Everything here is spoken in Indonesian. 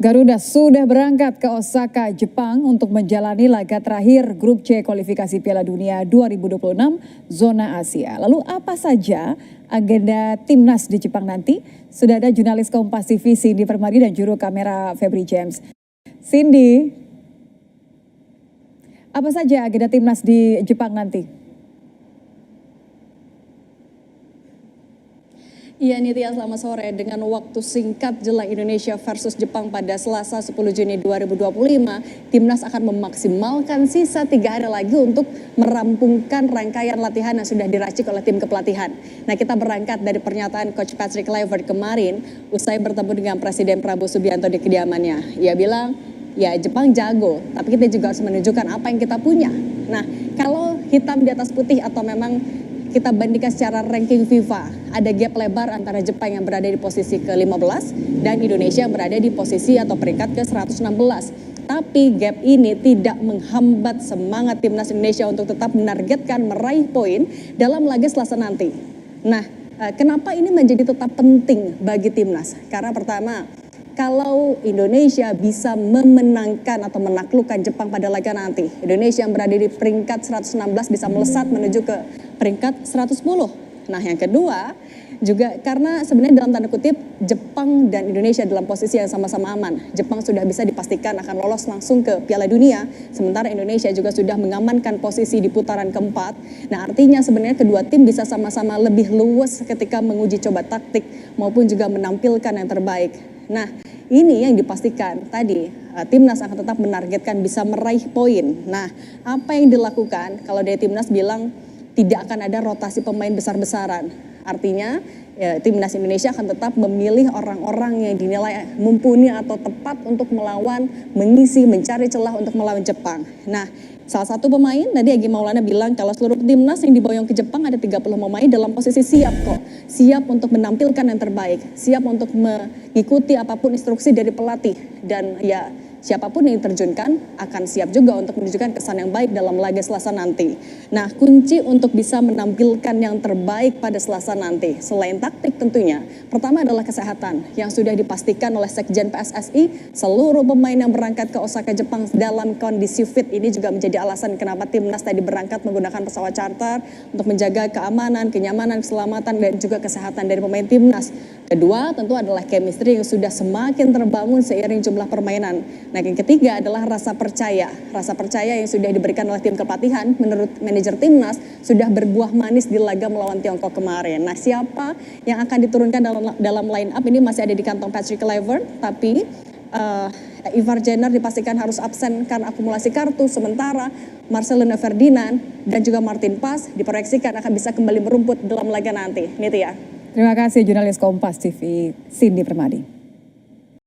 Garuda sudah berangkat ke Osaka, Jepang untuk menjalani laga terakhir Grup C kualifikasi Piala Dunia 2026 zona Asia. Lalu apa saja agenda timnas di Jepang nanti? Sudah ada jurnalis Kompas TV Cindy Permadi dan juru kamera Febri James. Cindy, apa saja agenda timnas di Jepang nanti? Iya Nitya, selamat sore. Dengan waktu singkat jelang Indonesia versus Jepang pada Selasa 10 Juni 2025, Timnas akan memaksimalkan sisa 3 hari lagi untuk merampungkan rangkaian latihan yang sudah diracik oleh tim kepelatihan. Nah, kita berangkat dari pernyataan Coach Patrick Kluivert kemarin usai bertemu dengan Presiden Prabowo Subianto di kediamannya. Ia bilang, ya Jepang jago, tapi kita juga harus menunjukkan apa yang kita punya. Nah, kalau hitam di atas putih atau memang kita bandingkan secara ranking FIFA, ada gap lebar antara Jepang yang berada di posisi ke-15 dan Indonesia yang berada di posisi atau peringkat ke-116. Tapi gap ini tidak menghambat semangat timnas Indonesia untuk tetap menargetkan meraih poin dalam laga Selasa nanti. Nah, kenapa ini menjadi tetap penting bagi timnas? Karena pertama, kalau Indonesia bisa memenangkan atau menaklukkan Jepang pada laga nanti, Indonesia yang berada di peringkat 116 bisa melesat menuju ke peringkat 110. Nah, yang kedua juga karena sebenarnya dalam tanda kutip Jepang dan Indonesia dalam posisi yang sama-sama aman. Jepang sudah bisa dipastikan akan lolos langsung ke Piala Dunia, sementara Indonesia juga sudah mengamankan posisi di putaran keempat. Nah, artinya sebenarnya kedua tim bisa sama-sama lebih luwes ketika menguji coba taktik maupun juga menampilkan yang terbaik. Nah, ini yang dipastikan tadi timnas akan tetap menargetkan bisa meraih poin. Nah, apa yang dilakukan kalau dari timnas bilang tidak akan ada rotasi pemain besar-besaran. Artinya ya, timnas Indonesia akan tetap memilih orang-orang yang dinilai mumpuni atau tepat untuk melawan, mengisi, mencari celah untuk melawan Jepang. Nah, salah satu pemain tadi Egy Maulana bilang kalau seluruh timnas yang diboyong ke Jepang ada 30 pemain dalam posisi siap kok. Siap untuk menampilkan yang terbaik, siap untuk mengikuti apapun instruksi dari pelatih. Dan ya siapapun yang diterjunkan akan siap juga untuk menunjukkan kesan yang baik dalam laga Selasa nanti. Nah, kunci untuk bisa menampilkan yang terbaik pada Selasa nanti, selain taktik tentunya, pertama adalah kesehatan yang sudah dipastikan oleh Sekjen PSSI. Seluruh pemain yang berangkat ke Osaka, Jepang dalam kondisi fit. Ini juga menjadi alasan kenapa timnas tadi berangkat menggunakan pesawat charter untuk menjaga keamanan, kenyamanan, keselamatan, dan juga kesehatan dari pemain timnas. Kedua, tentu adalah chemistry yang sudah semakin terbangun seiring jumlah permainan. Nah, yang ketiga adalah rasa percaya. Rasa percaya yang sudah diberikan oleh tim kepelatihan menurut manajer timnas sudah berbuah manis di laga melawan Tiongkok kemarin. Nah, siapa yang akan diturunkan dalam line up ini masih ada di kantong Patrick Kluivert, tapi Ivar Jenner dipastikan harus absen karena akumulasi kartu, sementara Marcelino Ferdinand dan juga Martin Pas diproyeksikan akan bisa kembali merumput dalam laga nanti. Nitya. Terima kasih jurnalis Kompas TV Cindy Permadi.